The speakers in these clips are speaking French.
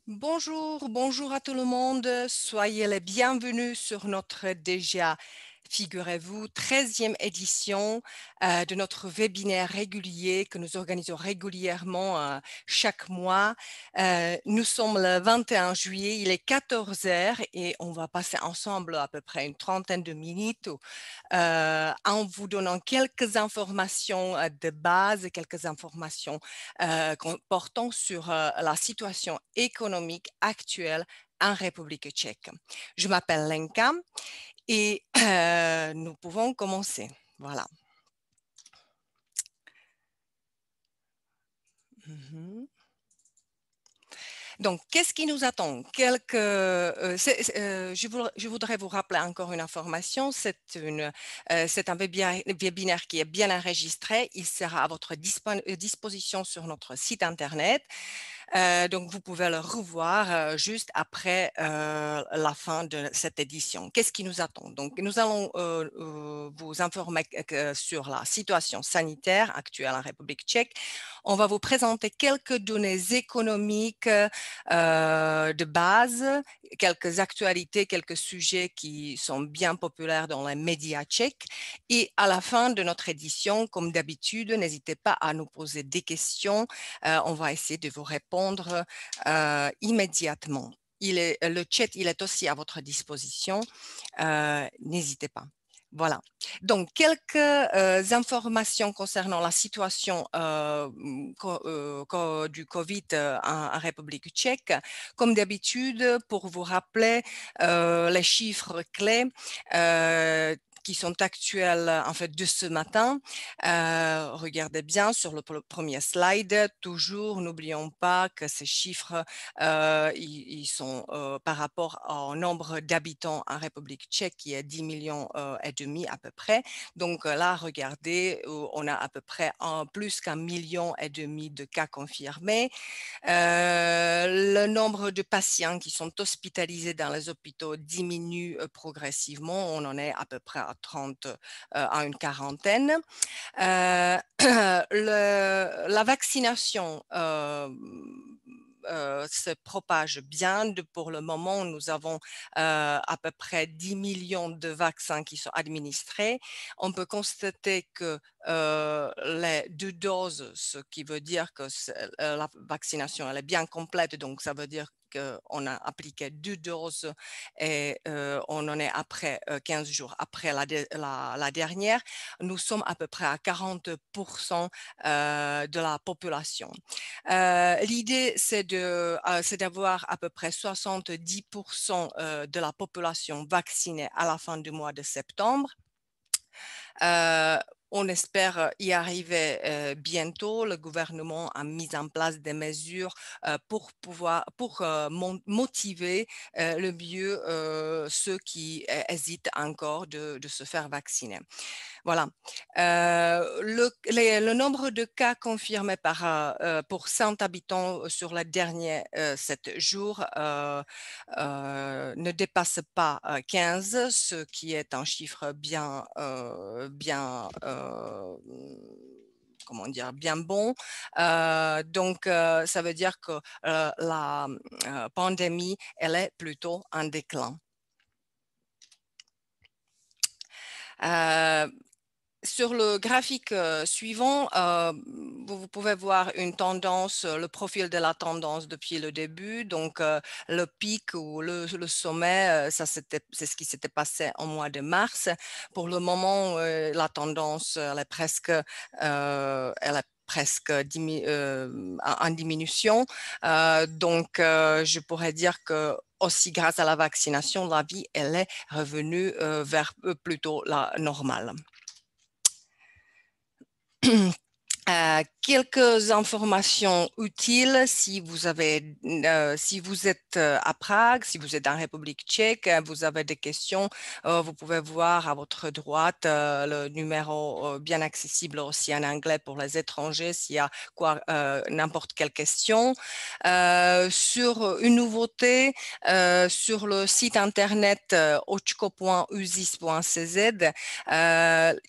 Bonjour, bonjour à tout le monde. Soyez les bienvenus sur notre déjà, figurez-vous, 13e édition de notre webinaire régulier que nous organisons régulièrement chaque mois. Nous sommes le 21 juillet, il est 14 heures et on va passer ensemble à peu près une trentaine de minutes en vous donnant quelques informations de base, quelques informations portant sur la situation économique actuelle en République tchèque. Je m'appelle Lenka et nous pouvons commencer. Voilà. Mhm. Donc, qu'est-ce qui nous attend? Je voudrais vous rappeler encore une information. C'est un webinaire qui est bien enregistré. Il sera à votre disposition sur notre site Internet. Donc, vous pouvez le revoir juste après la fin de cette édition. Qu'est-ce qui nous attend? Donc, nous allons vous informer sur la situation sanitaire actuelle en République tchèque. On va vous présenter quelques données économiques de base, quelques actualités, quelques sujets qui sont bien populaires dans les médias tchèques. Et à la fin de notre édition, comme d'habitude, n'hésitez pas à nous poser des questions. On va essayer de vous répondre immédiatement. Le chat, il est aussi à votre disposition. N'hésitez pas. Voilà. Donc, quelques informations concernant la situation du Covid en République tchèque. Comme d'habitude, pour vous rappeler les chiffres clés qui sont actuels en fait de ce matin. Regardez bien sur le premier slide. Toujours, n'oublions pas que ces chiffres, ils sont par rapport au nombre d'habitants en République tchèque qui est 10 millions et demi à peu près. Donc là, regardez, on a à peu près plus qu'1,5 million de cas confirmés. Le nombre de patients qui sont hospitalisés dans les hôpitaux diminue progressivement. On en est à peu près à 30, à une quarantaine. La vaccination se propage bien. Pour le moment, nous avons à peu près 10 millions de vaccins qui sont administrés. On peut constater que les 2 doses, ce qui veut dire que la vaccination elle est bien complète, donc ça veut dire qu'on a appliqué 2 doses et on en est après 15 jours après la dernière. Nous sommes à peu près à 40% de la population. L'idée, c'est d'avoir à peu près 70% de la population vaccinée à la fin du mois de septembre. Euh, on espère y arriver bientôt. Le gouvernement a mis en place des mesures pour motiver le mieux ceux qui hésitent encore de se faire vacciner. Voilà. Le nombre de cas confirmés pour 100 habitants sur les derniers 7 jours ne dépasse pas 15, ce qui est un chiffre comment dire, bien bon. Donc, ça veut dire que la pandémie, elle est plutôt en déclin. Euh, Sur le graphique suivant, vous pouvez voir une tendance, le profil de la tendance depuis le début. Donc, le pic ou le sommet, c'est ce qui s'était passé au mois de mars. Pour le moment, la tendance, elle est presque en diminution. Donc, je pourrais dire que aussi grâce à la vaccination, la vie, elle est revenue vers plutôt la normale. Quelques informations utiles si vous êtes à Prague, si vous êtes en République tchèque, vous avez des questions, vous pouvez voir à votre droite le numéro bien accessible aussi en anglais pour les étrangers s'il y a n'importe quelle question. Sur une nouveauté, sur le site internet ochko.usis.cz,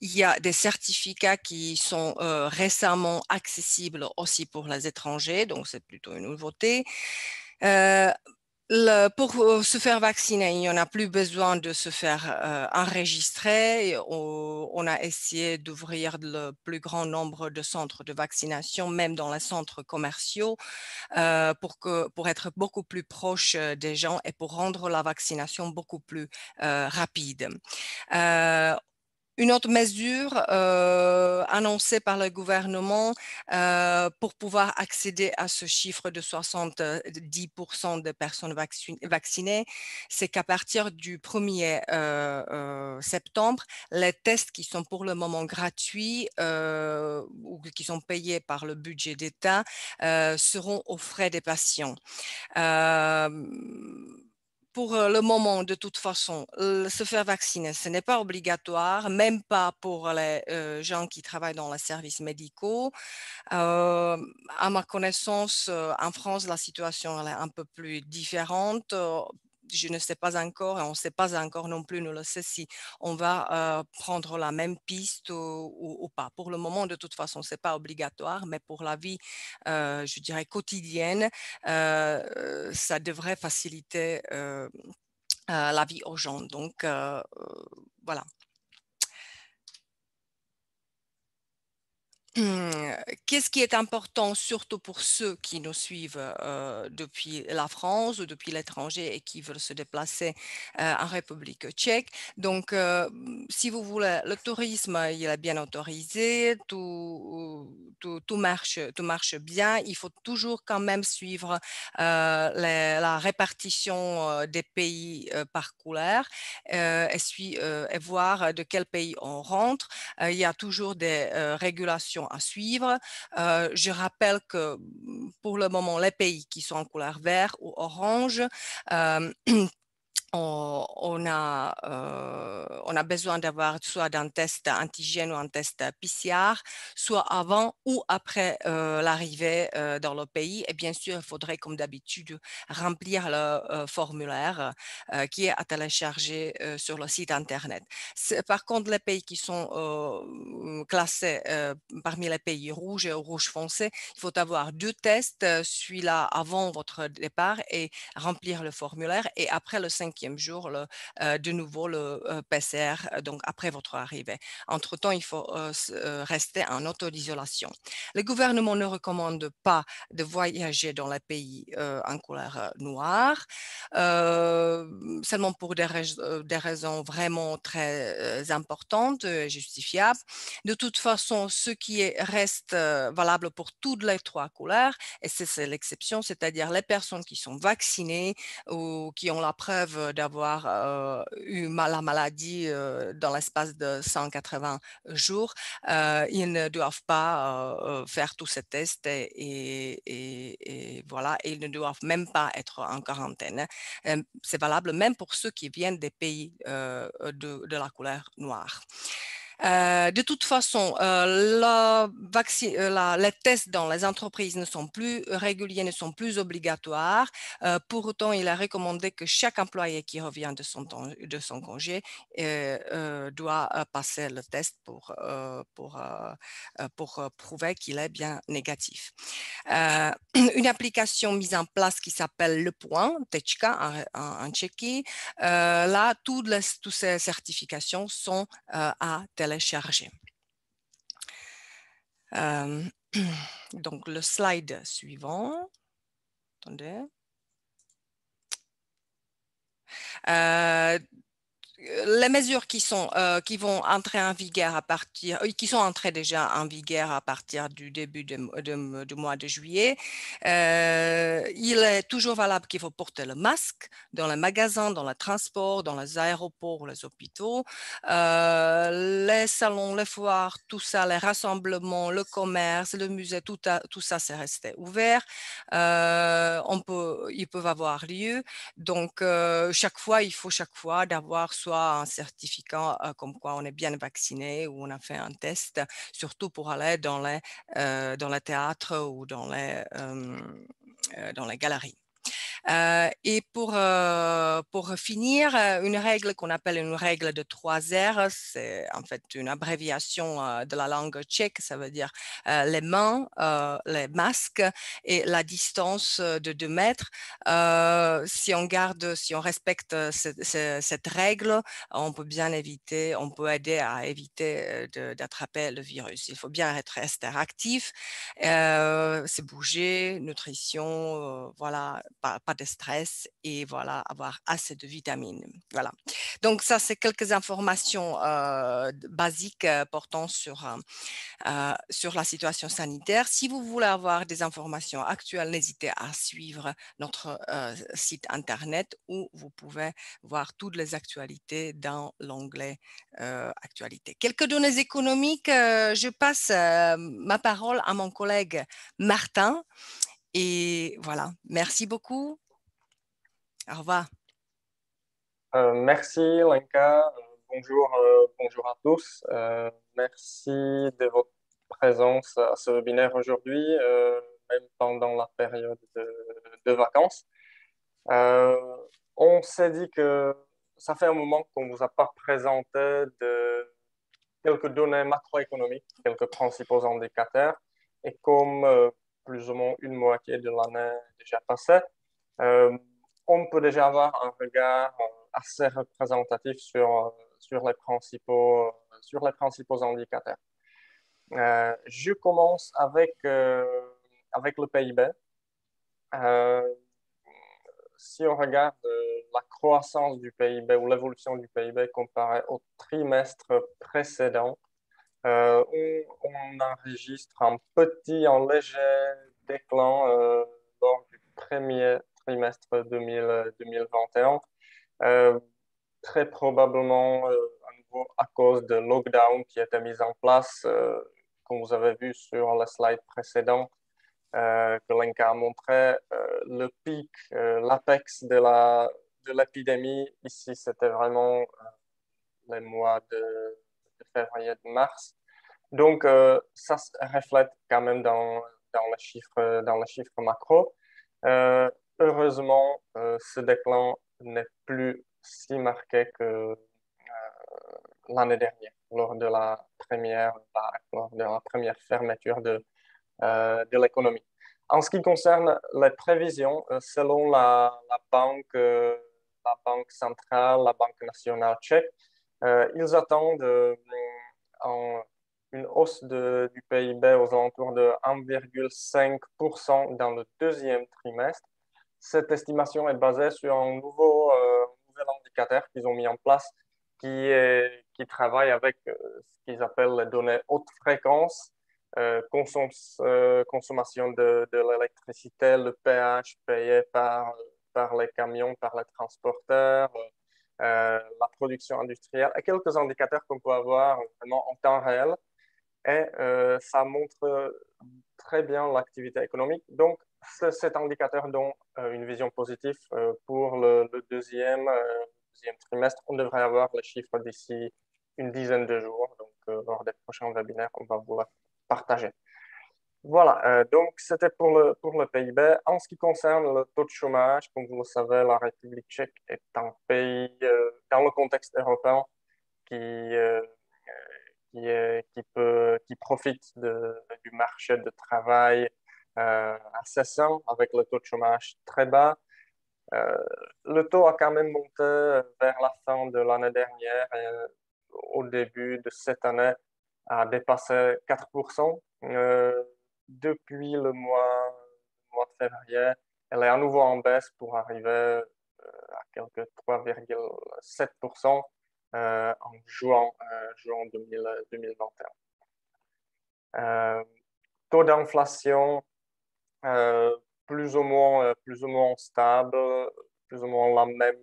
il y a des certificats qui sont récemment accessibles aussi pour les étrangers, donc c'est plutôt une nouveauté. Euh, pour se faire vacciner, il n'y en a plus besoin de se faire enregistrer. Et on a essayé d'ouvrir le plus grand nombre de centres de vaccination, même dans les centres commerciaux, pour être beaucoup plus proche des gens et pour rendre la vaccination beaucoup plus rapide. Euh, une autre mesure annoncée par le gouvernement pour pouvoir accéder à ce chiffre de 70% de personnes vaccinées, c'est qu'à partir du 1er septembre, les tests qui sont pour le moment gratuits ou qui sont payés par le budget d'État seront aux frais des patients. Euh, pour le moment, de toute façon, se faire vacciner, ce n'est pas obligatoire, même pas pour les gens qui travaillent dans les services médicaux. Euh, à ma connaissance, en France, la situation elle est un peu plus différente. Je ne sais pas encore et on ne sait pas encore non plus, nous le sait, si on va prendre la même piste ou pas. Pour le moment, de toute façon, ce n'est pas obligatoire, mais pour la vie, je dirais, quotidienne, ça devrait faciliter la vie aux gens. Donc, voilà. Qu'est-ce qui est important, surtout pour ceux qui nous suivent depuis la France ou depuis l'étranger et qui veulent se déplacer en République tchèque? Donc, si vous voulez, le tourisme, il est bien autorisé, tout marche bien. Il faut toujours quand même suivre la répartition des pays par couleur et voir de quel pays on rentre. Il y a toujours des régulations à suivre. Je rappelle que pour le moment, les pays qui sont en couleur vert ou orange, euh, on a besoin d'avoir soit d'un test antigène ou un test PCR, soit avant ou après l'arrivée dans le pays. Et bien sûr, il faudrait, comme d'habitude, remplir le formulaire qui est à télécharger sur le site Internet. Par contre, les pays qui sont classés parmi les pays rouges et rouge foncé, il faut avoir 2 tests, celui-là avant votre départ et remplir le formulaire. Et après le 5e jour, de nouveau le PCR, donc après votre arrivée. Entre-temps, il faut rester en auto-isolation. Le gouvernement ne recommande pas de voyager dans les pays en couleur noire, seulement pour des raisons vraiment très importantes, justifiables. De toute façon, ce qui reste valable pour toutes les 3 couleurs, et c'est l'exception, c'est-à-dire les personnes qui sont vaccinées ou qui ont la preuve d'avoir eu la maladie dans l'espace de 180 jours, ils ne doivent pas faire tous ces tests et voilà, et ils ne doivent même pas être en quarantaine. C'est valable même pour ceux qui viennent des pays de la couleur noire. De toute façon, les tests dans les entreprises ne sont plus réguliers, ne sont plus obligatoires. Pour autant, il est recommandé que chaque employé qui revient de son congé doit passer le test pour prouver qu'il est bien négatif. Une application mise en place qui s'appelle Le Point, Tečka en Tchéquie. Là, toutes ces certifications sont à télécharger. Donc, le slide suivant. Attendez. Les mesures qui vont entrer en vigueur qui sont entrées déjà en vigueur à partir du début du mois de juillet, il est toujours valable qu'il faut porter le masque dans les magasins, dans les transports, dans les aéroports, les hôpitaux, les salons, les foires, tout ça, les rassemblements, le commerce, le musée, tout ça, c'est resté ouvert. Ils peuvent avoir lieu. Donc, il faut chaque fois d'avoir soit un certificat comme quoi on est bien vacciné ou on a fait un test, surtout pour aller dans les théâtres ou dans les galeries. Et pour finir, une règle qu'on appelle une règle de 3 R, c'est en fait une abréviation de la langue tchèque, ça veut dire les mains, les masques et la distance de 2 mètres. Si on respecte cette règle, on peut bien éviter, on peut aider à éviter d'attraper le virus. Il faut bien rester actif, se bouger, nutrition, voilà, pas de stress et voilà, avoir assez de vitamines. Voilà. Donc ça, c'est quelques informations basiques portant sur la situation sanitaire. Si vous voulez avoir des informations actuelles, n'hésitez à suivre notre site internet où vous pouvez voir toutes les actualités dans l'onglet actualités. Quelques données économiques. Je passe ma parole à mon collègue Martin. Et voilà, merci beaucoup. Au revoir. Merci Lenka. Bonjour à tous. Merci de votre présence à ce webinaire aujourd'hui, même pendant la période de vacances. Euh, on s'est dit que ça fait un moment qu'on ne vous a pas présenté quelques données macroéconomiques, quelques principaux indicateurs. Et comme plus ou moins une moitié de l'année est déjà passée, euh, on peut déjà avoir un regard assez représentatif sur les principaux indicateurs. Je commence avec le PIB. Euh, Si on regarde la croissance du PIB ou l'évolution du PIB comparée au trimestre précédent, on enregistre un léger déclin lors du premier trimestre 2021, euh, très probablement à nouveau à cause de lockdown qui était mis en place, comme vous avez vu sur la slide précédente que Lenka a montré, le pic, l'apex de l'épidémie, ici, c'était vraiment les mois de février, de mars. Donc, ça se reflète quand même dans les chiffres macro. Euh, Heureusement, ce déclin n'est plus si marqué que l'année dernière, lors de la première vague, lors de la première fermeture de l'économie. En ce qui concerne les prévisions, selon la banque centrale, la Banque nationale tchèque, ils attendent une hausse du PIB aux alentours de 1,5% dans le deuxième trimestre. Cette estimation est basée sur un nouvel indicateur qu'ils ont mis en place qui travaille avec ce qu'ils appellent les données haute fréquence, consommation de l'électricité, le péage payé par les camions, par les transporteurs, la production industrielle et quelques indicateurs qu'on peut avoir vraiment en temps réel. Et ça montre très bien l'activité économique. Donc, cet indicateur donne une vision positive pour le deuxième trimestre. On devrait avoir les chiffres d'ici une dizaine de jours. Donc, lors des prochains webinaires, on va vous les partager. Voilà, donc c'était pour le PIB. En ce qui concerne le taux de chômage, comme vous le savez, la République tchèque est un pays dans le contexte européen qui, euh, qui profite du marché de travail assez sain avec le taux de chômage très bas. Euh, le taux a quand même monté vers la fin de l'année dernière et au début de cette année a dépassé 4%. Depuis le mois de février, elle est à nouveau en baisse pour arriver à quelques 3,7% en juin 2021. Taux d'inflation euh, plus ou moins stable, plus ou moins la même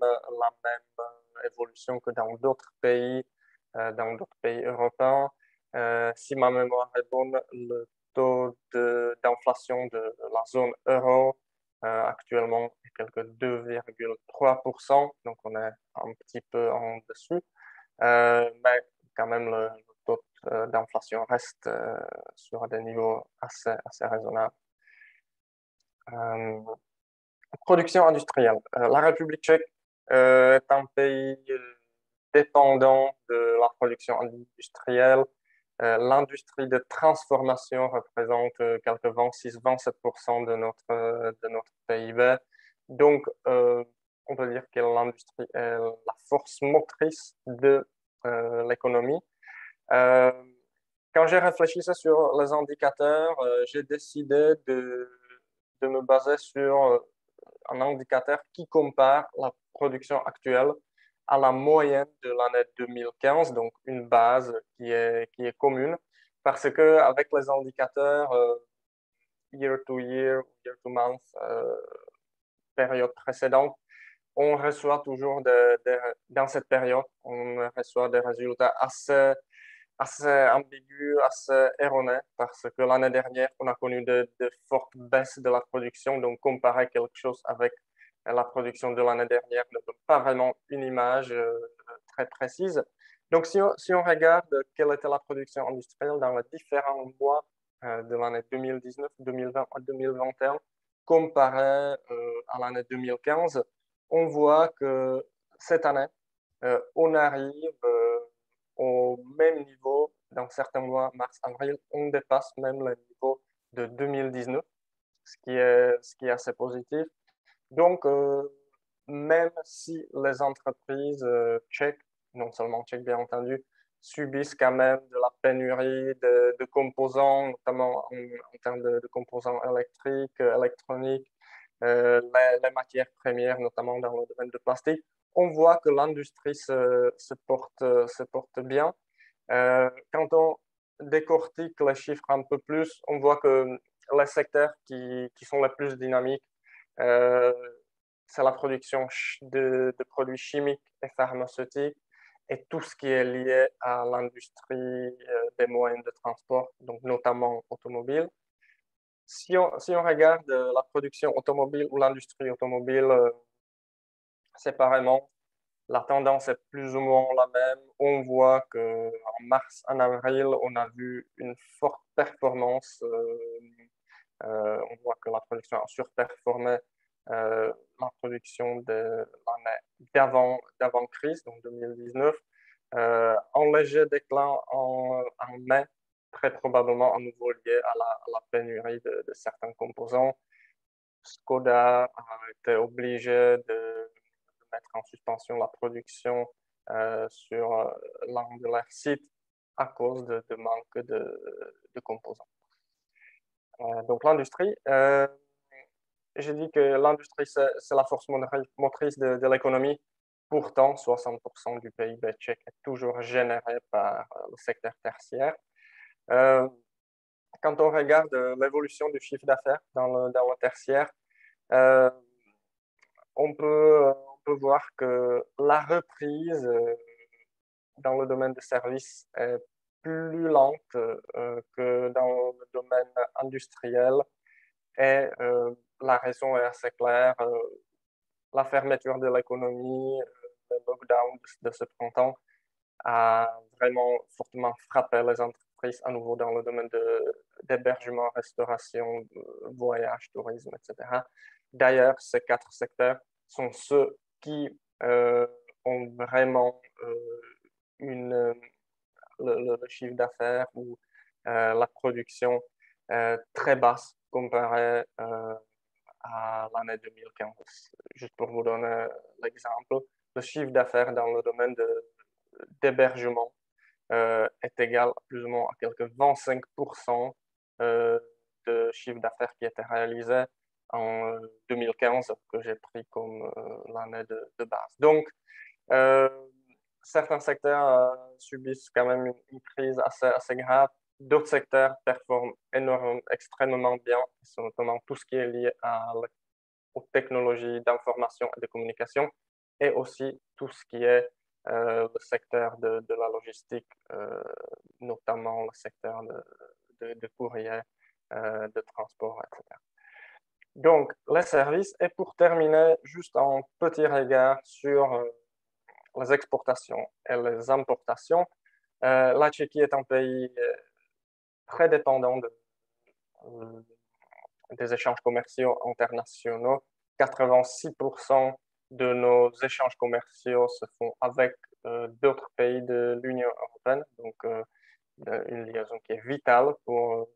évolution que dans d'autres pays européens. Si ma mémoire est bonne, le taux d'inflation de la zone euro actuellement est quelque 2,3%, donc on est un petit peu en dessus. Mais quand même, le taux d'inflation reste sur des niveaux assez raisonnables. Euh, Production industrielle. La République tchèque est un pays dépendant de la production industrielle. L'industrie de transformation représente quelque 26-27% de notre PIB. Donc, on peut dire que l'industrie est la force motrice de l'économie. Euh, Quand j'ai réfléchi sur les indicateurs, j'ai décidé de me baser sur un indicateur qui compare la production actuelle à la moyenne de l'année 2015, donc une base qui est commune, parce que avec les indicateurs year to year, year to month, période précédente, on reçoit toujours dans cette période, on reçoit des résultats assez ambigu, assez erroné, parce que l'année dernière, on a connu de fortes baisses de la production. Donc, comparer quelque chose avec la production de l'année dernière ne donne pas vraiment une image très précise. Donc, si on regarde quelle était la production industrielle dans les différents mois de l'année 2019, 2020 et 2021, comparé à l'année 2015, on voit que cette année, on arrive au même niveau dans certains mois, mars, avril, on dépasse même le niveau de 2019, ce qui est assez positif. Donc, même si les entreprises tchèques, non seulement tchèques bien entendu, subissent quand même de la pénurie de composants, notamment en termes de composants électriques, électroniques, les matières premières, notamment dans le domaine de plastique, on voit que l'industrie se porte bien. Quand on décortique les chiffres un peu plus, on voit que les secteurs qui sont les plus dynamiques, euh, c'est la production de produits chimiques et pharmaceutiques et tout ce qui est lié à l'industrie des moyens de transport, donc notamment automobile. Si on regarde la production automobile ou l'industrie automobile séparément, la tendance est plus ou moins la même. On voit qu'en mars, en avril, on a vu une forte performance. On voit que la production a surperformé la production de l'année d'avant crise, donc 2019. Un léger déclin en mai, très probablement à nouveau lié à la pénurie de certains composants. Skoda a été obligé de mettre en suspension la production sur l'un de leurs sites à cause de manque de composants. Donc l'industrie, j'ai dit que l'industrie, c'est la force motrice de l'économie. Pourtant, 60% du PIB tchèque est toujours généré par le secteur tertiaire. Euh, Quand on regarde l'évolution du chiffre d'affaires dans le tertiaire, euh, on peut voir que la reprise dans le domaine des services est plus lente que dans le domaine industriel. Et la raison est assez claire. La fermeture de l'économie, le lockdown de ce printemps a vraiment fortement frappé les entreprises à nouveau dans le domaine d'hébergement, restauration, voyage, tourisme, etc. D'ailleurs, ces quatre secteurs sont ceux qui euh, ont vraiment une, le chiffre d'affaires ou la production très basse comparée à l'année 2015. Juste pour vous donner l'exemple, le chiffre d'affaires dans le domaine d'hébergement est égal à plus ou moins à quelques 25% de chiffre d'affaires qui était réalisé en 2015, que j'ai pris comme l'année de base. Donc, euh, certains secteurs subissent quand même une crise assez grave. D'autres secteurs performent extrêmement bien, notamment tout ce qui est lié aux technologies d'information et de communication, et aussi tout ce qui est le secteur de la logistique, notamment le secteur de courrier, de transport, etc. Donc, les services. Et pour terminer, juste un petit regard sur les exportations et les importations. La Tchéquie est un pays très dépendant des échanges commerciaux internationaux, 86% de nos échanges commerciaux se font avec d'autres pays de l'Union européenne, donc une liaison qui est vitale pour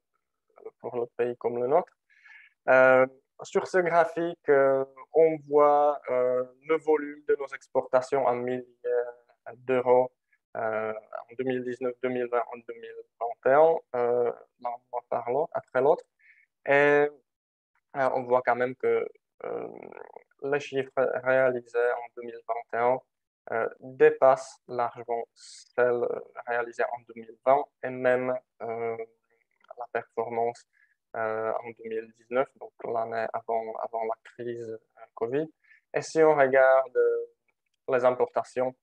le pays comme le nôtre. Sur ce graphique, on voit le volume de nos exportations en milliers d'euros en 2019, 2020, en 2021, l'un après l'autre. Et on voit quand même que les chiffres réalisés en 2021 dépassent largement celles réalisées en 2020 et même la performance en 2019, donc l'année avant la crise Covid. Et si on regarde les importations,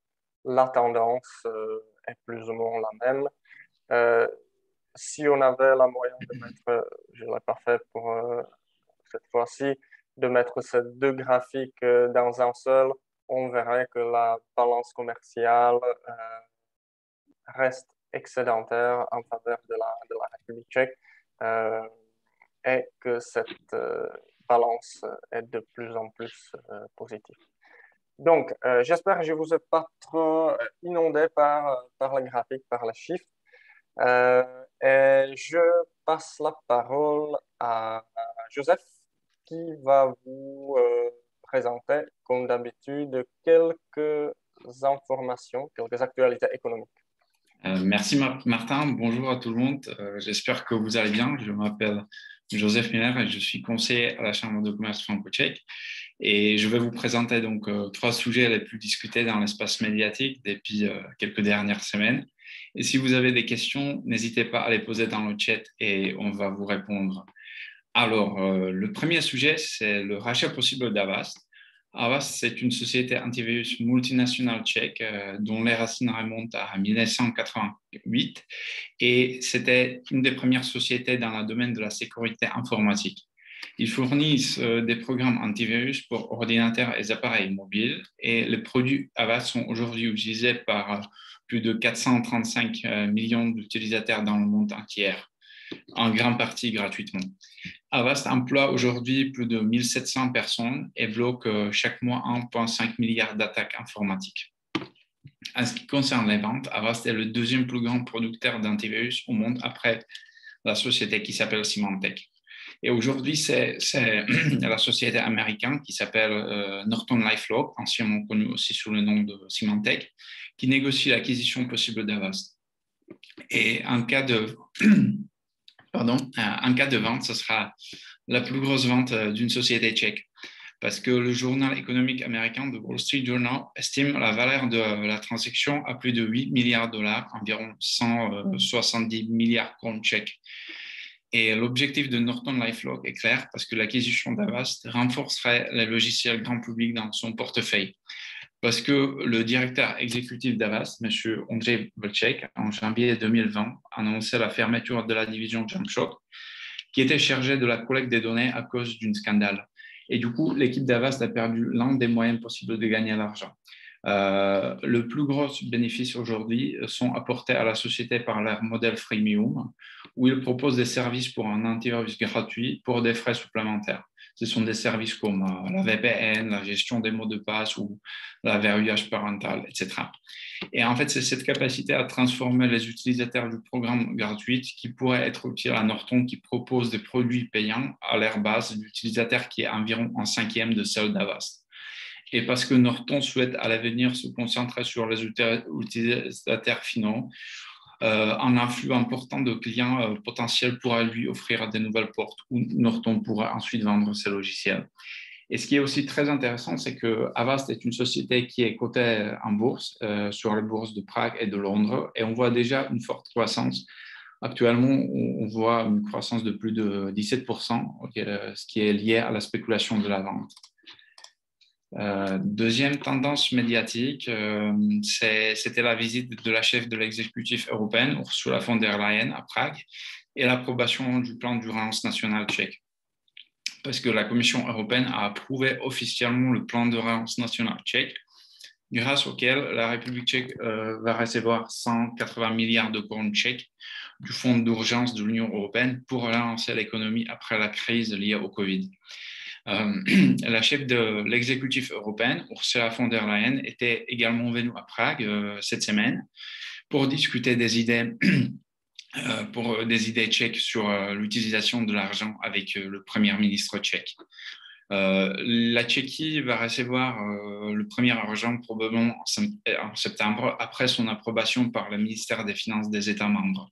la tendance est plus ou moins la même. Si on avait la moyen de mettre, je ne l'ai pas fait pour cette fois-ci, de mettre ces deux graphiques dans un seul, on verrait que la balance commerciale reste excédentaire en faveur de la République tchèque et que cette balance est de plus en plus positive. Donc, j'espère que je ne vous ai pas trop inondé par les graphiques, par les chiffres. Et je passe la parole à Joseph qui va vous présenter, comme d'habitude, quelques informations, quelques actualités économiques. Merci Martin, bonjour à tout le monde. J'espère que vous allez bien. Je m'appelle Joseph Miller et je suis conseiller à la Chambre de commerce franco-tchèque. Et je vais vous présenter donc trois sujets les plus discutés dans l'espace médiatique depuis quelques dernières semaines. Et si vous avez des questions, n'hésitez pas à les poser dans le chat et on va vous répondre. Alors, le premier sujet, c'est le rachat possible d'Avast. Avast, c'est une société antivirus multinationale tchèque dont les racines remontent à 1988 et c'était une des premières sociétés dans le domaine de la sécurité informatique. Ils fournissent des programmes antivirus pour ordinateurs et appareils mobiles et les produits Avast sont aujourd'hui utilisés par plus de 435 millions d'utilisateurs dans le monde entier, en grande partie gratuitement. Avast emploie aujourd'hui plus de 1700 personnes et bloque chaque mois 1,5 milliard d'attaques informatiques. En ce qui concerne les ventes, Avast est le deuxième plus grand producteur d'antivirus au monde après la société qui s'appelle Symantec. Et aujourd'hui, c'est la société américaine qui s'appelle NortonLifeLock, anciennement connue aussi sous le nom de Symantec, qui négocie l'acquisition possible d'Avast. Et en cas de vente, ce sera la plus grosse vente d'une société tchèque. Parce que le journal économique américain The Wall Street Journal estime la valeur de la transaction à plus de 8 milliards de dollars, environ 170 milliards de krones tchèques. Et l'objectif de NortonLifeLock est clair parce que l'acquisition d'Avast renforcerait les logiciels grand public dans son portefeuille. Parce que le directeur exécutif d'Avast, M. Ondřej Vlček, en janvier 2020, annonçait la fermeture de la division JumpShot, qui était chargée de la collecte des données à cause d'un scandale. Et du coup, l'équipe d'Avast a perdu l'un des moyens possibles de gagner l'argent. Le plus gros bénéfices aujourd'hui sont apportés à la société par leur modèle freemium, où ils proposent des services pour un antivirus gratuit pour des frais supplémentaires. Ce sont des services comme la VPN, la gestion des mots de passe ou la verrouillage parental, etc. Et en fait, c'est cette capacité à transformer les utilisateurs du programme gratuit qui pourrait être utile à Norton qui propose des produits payants à leur base d'utilisateurs qui est environ un cinquième de celle d'Avast. Et parce que Norton souhaite à l'avenir se concentrer sur les utilisateurs finaux, un afflux important de clients potentiels pourra lui offrir de nouvelles portes où Norton pourra ensuite vendre ses logiciels. Et ce qui est aussi très intéressant, c'est que Avast est une société qui est cotée en bourse, sur les bourses de Prague et de Londres, et on voit déjà une forte croissance. Actuellement, on voit une croissance de plus de 17%, ce qui est lié à la spéculation de la vente. Deuxième tendance médiatique, c'était la visite de la chef de l'exécutif européen, Ursula von der Leyen, à Prague, et l'approbation du plan d'urgence national tchèque. Parce que la Commission européenne a approuvé officiellement le plan d'urgence national tchèque, grâce auquel la République tchèque va recevoir 180 milliards de krones tchèques du fonds d'urgence de l'Union européenne pour relancer l'économie après la crise liée au Covid. La chef de l'exécutif européen, Ursula von der Leyen, était également venue à Prague cette semaine pour discuter des idées tchèques sur l'utilisation de l'argent avec le Premier ministre tchèque. La Tchéquie va recevoir le premier argent probablement en septembre, après son approbation par le ministère des Finances des États membres.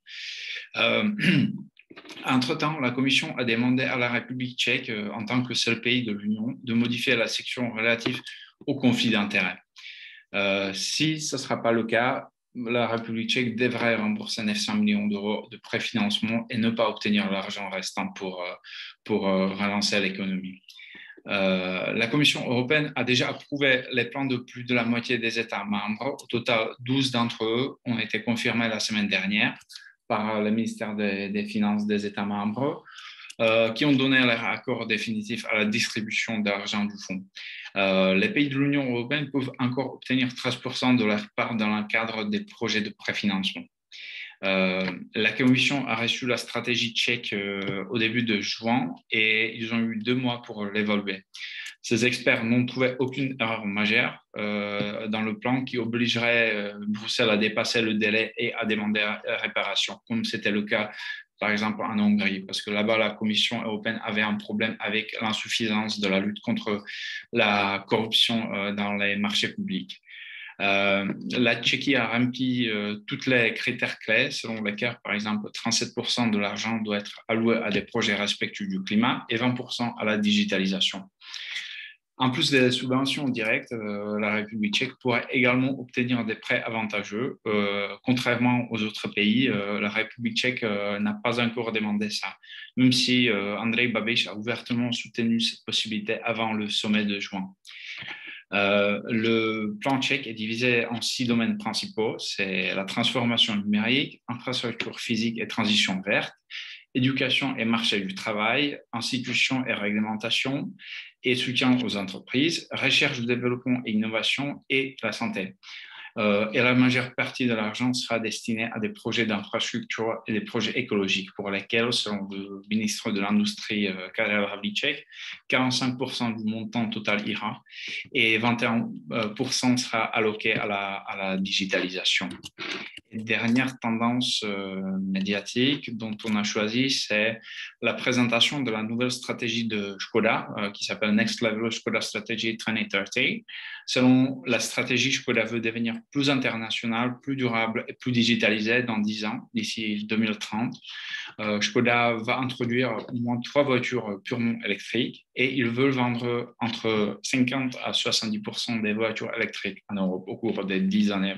Entre-temps, la Commission a demandé à la République tchèque, en tant que seul pays de l'Union, de modifier la section relative au conflit d'intérêts. Si ce ne sera pas le cas, la République tchèque devrait rembourser 900 millions d'euros de préfinancement et ne pas obtenir l'argent restant pour relancer l'économie. La Commission européenne a déjà approuvé les plans de plus de la moitié des États membres. Au total, 12 d'entre eux ont été confirmés la semaine dernière par le ministère des Finances des États membres, qui ont donné leur accord définitif à la distribution d'argent du fonds. Les pays de l'Union européenne peuvent encore obtenir 13% de leur part dans le cadre des projets de préfinancement. La Commission a reçu la stratégie tchèque au début de juin et ils ont eu 2 mois pour l'évaluer. Ces experts n'ont trouvé aucune erreur majeure dans le plan qui obligerait Bruxelles à dépasser le délai et à demander réparation, comme c'était le cas par exemple en Hongrie, parce que là-bas, la Commission européenne avait un problème avec l'insuffisance de la lutte contre la corruption dans les marchés publics. La Tchéquie a rempli tous les critères clés, selon lesquels, par exemple, 37% de l'argent doit être alloué à des projets respectueux du climat et 20% à la digitalisation. En plus des subventions directes, la République tchèque pourrait également obtenir des prêts avantageux. Contrairement aux autres pays, la République tchèque n'a pas encore demandé ça, même si Andrej Babiš a ouvertement soutenu cette possibilité avant le sommet de juin. Le plan tchèque est divisé en 6 domaines principaux. C'est la transformation numérique, infrastructure physique et transition verte, éducation et marché du travail, institutions et réglementation, et soutien aux entreprises, recherche, développement et innovation et la santé. Et la majeure partie de l'argent sera destinée à des projets d'infrastructure et des projets écologiques pour lesquels, selon le ministre de l'Industrie, Karel Havlíček, 45% du montant total ira et 21% sera alloqué à la digitalisation. Dernière tendance médiatique dont on a choisi, c'est la présentation de la nouvelle stratégie de Škoda qui s'appelle Next Level Škoda Strategy 2030. Selon la stratégie, Škoda veut devenir plus internationale, plus durable et plus digitalisée dans 10 ans, d'ici 2030. Škoda va introduire au moins 3 voitures purement électriques et ils veulent vendre entre 50 à 70% des voitures électriques en Europe au cours des 10 années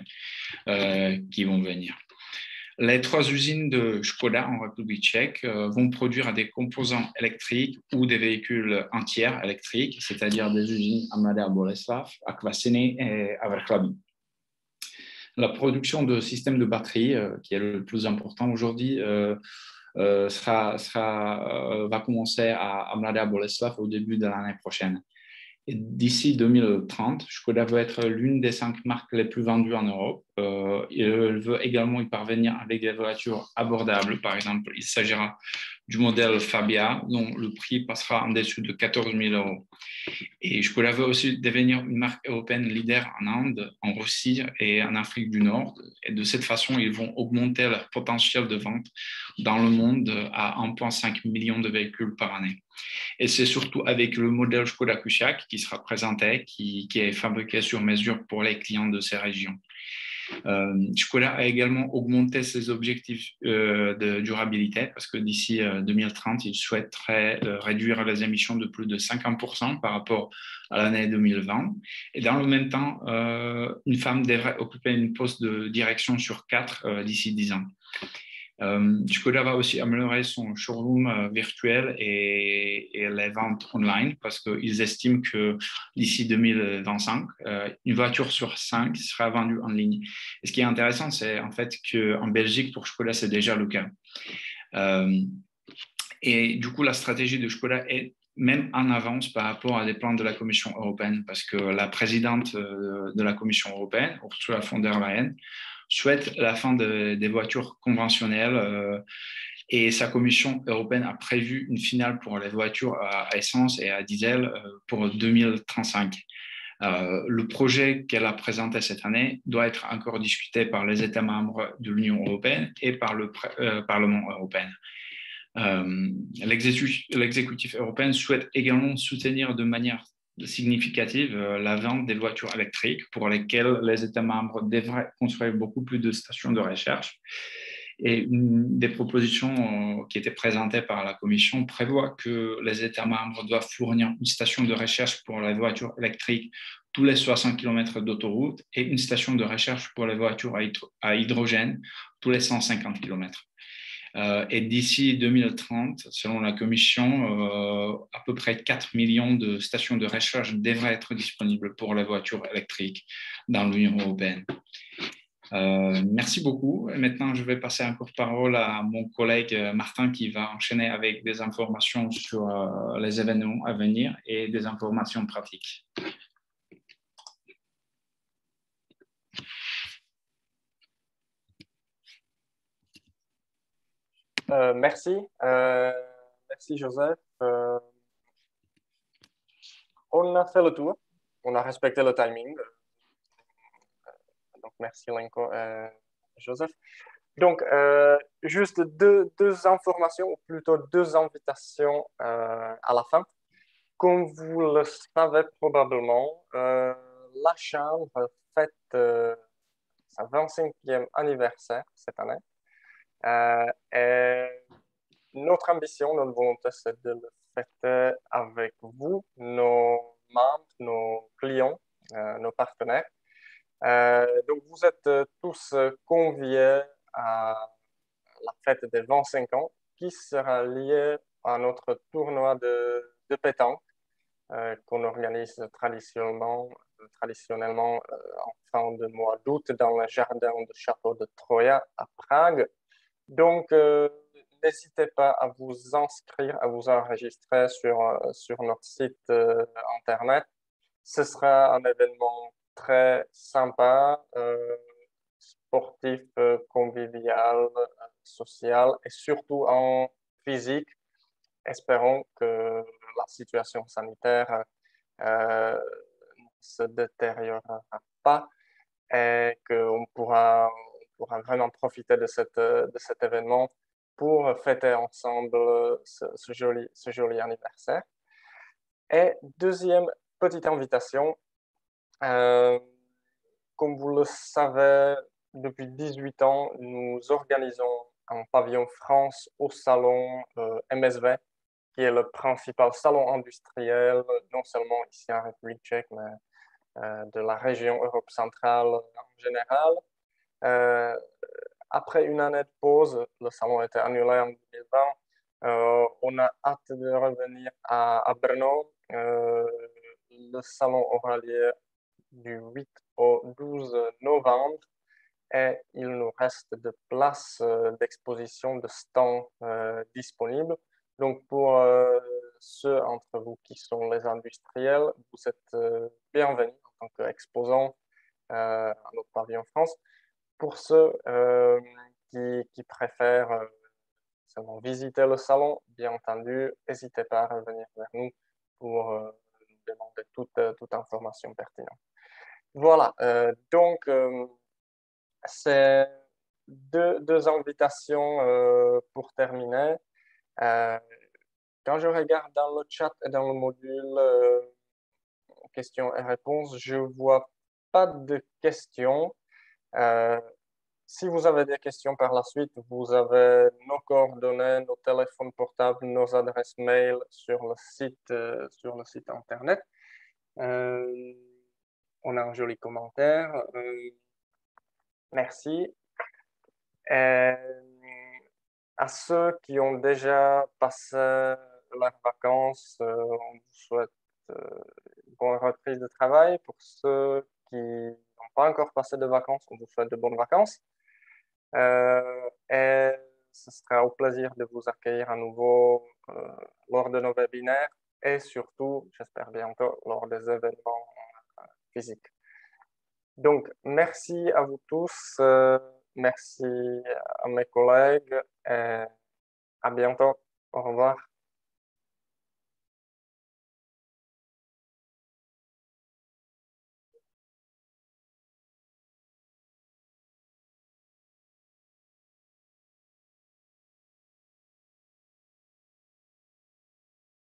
qui vont venir. Les 3 usines de Škoda en République tchèque vont produire des composants électriques ou des véhicules entiers électriques, c'est-à-dire des usines à Mladá Boleslav, à Kvasiny et à Vrchlabí. La production de systèmes de batterie, qui est le plus important aujourd'hui, va commencer à Mladá Boleslav au début de l'année prochaine. Et d'ici 2030, Škoda veut être l'une des 5 marques les plus vendues en Europe. Elle veut également y parvenir avec des voitures abordables. Par exemple, il s'agira du modèle Fabia, dont le prix passera en dessous de 14 000 euros. Et Škoda veut aussi devenir une marque européenne leader en Inde, en Russie et en Afrique du Nord. Et de cette façon, ils vont augmenter leur potentiel de vente dans le monde à 1,5 million de véhicules par année. Et c'est surtout avec le modèle Škoda Kushaq qui sera présenté, qui est fabriqué sur mesure pour les clients de ces régions. Škoda a également augmenté ses objectifs de durabilité parce que d'ici 2030, il souhaiterait réduire les émissions de plus de 50% par rapport à l'année 2020. Et dans le même temps, une femme devrait occuper une poste de direction sur 4 d'ici 10 ans. Škoda va aussi améliorer son showroom virtuel et les ventes online parce qu'ils estiment que d'ici 2025, une voiture sur 5 sera vendue en ligne. Et ce qui est intéressant, c'est en fait qu'en Belgique, pour Škoda, c'est déjà le cas. Et du coup, la stratégie de Škoda est même en avance par rapport à des plans de la Commission européenne parce que la présidente de la Commission européenne, Ursula von der Leyen, souhaite la fin des voitures conventionnelles Et sa Commission européenne a prévu une finale pour les voitures à essence et à diesel pour 2035. Le projet qu'elle a présenté cette année doit être encore discuté par les États membres de l'Union européenne et par le Parlement européen. L'exécutif européen souhaite également soutenir de manière significative la vente des voitures électriques pour lesquelles les États membres devraient construire beaucoup plus de stations de recherche. Et une des propositions qui étaient présentées par la Commission prévoit que les États membres doivent fournir une station de recherche pour les voitures électriques tous les 60 km d'autoroute et une station de recherche pour les voitures à hydrogène tous les 150 km. Et d'ici 2030, selon la Commission, à peu près 4 millions de stations de recharge devraient être disponibles pour les voitures électriques dans l'Union européenne. Merci beaucoup. Et maintenant, je vais passer encore parole à mon collègue Martin qui va enchaîner avec des informations sur les événements à venir et des informations pratiques. Merci. Merci, Joseph. On a fait le tour. On a respecté le timing. Donc, merci, Lenko, Joseph. Donc, juste deux informations, ou plutôt deux invitations à la fin. Comme vous le savez probablement, la Chambre fête sa 25e anniversaire cette année. Et notre ambition, notre volonté, c'est de le fêter avec vous, nos membres, nos clients, nos partenaires. Donc, vous êtes tous conviés à la fête des 25 ans qui sera liée à notre tournoi de pétanque qu'on organise traditionnellement en fin de mois d'août dans le jardin du château de Troia à Prague. Donc, n'hésitez pas à vous inscrire, à vous enregistrer sur notre site Internet. Ce sera un événement très sympa, sportif, convivial, social et surtout en physique. Espérons que la situation sanitaire ne se détériorera pas et qu'on pourra vraiment profiter de cet événement pour fêter ensemble ce joli anniversaire. Et deuxième petite invitation, comme vous le savez, depuis 18 ans, nous organisons un pavillon France au salon MSV, qui est le principal salon industriel, non seulement ici en République tchèque, mais de la région Europe centrale en général. Après une année de pause, le salon a été annulé en 2020. On a hâte de revenir à Brno. Le salon aura lieu du 8 au 12 novembre et il nous reste de places d'exposition, de stands disponibles. Donc, pour ceux d'entre vous qui sont les industriels, vous êtes bienvenus en tant qu'exposants à notre pavillon France. Pour ceux qui préfèrent seulement visiter le salon, bien entendu, n'hésitez pas à revenir vers nous pour nous demander toute information pertinente. Voilà, donc c'est deux invitations pour terminer. Quand je regarde dans le chat et dans le module questions et réponses, je ne vois pas de questions. Si vous avez des questions par la suite, vous avez nos coordonnées, nos téléphones portables, nos adresses mail sur le site Internet. On a un joli commentaire. Merci. Et à ceux qui ont déjà passé leurs vacances, on vous souhaite une bonne reprise de travail. Pour ceux qui n'ont pas encore passé de vacances, on vous souhaite de bonnes vacances. Et ce sera au plaisir de vous accueillir à nouveau lors de nos webinaires et surtout, j'espère bientôt, lors des événements physiques. Donc, merci à vous tous, merci à mes collègues et À bientôt. Au revoir.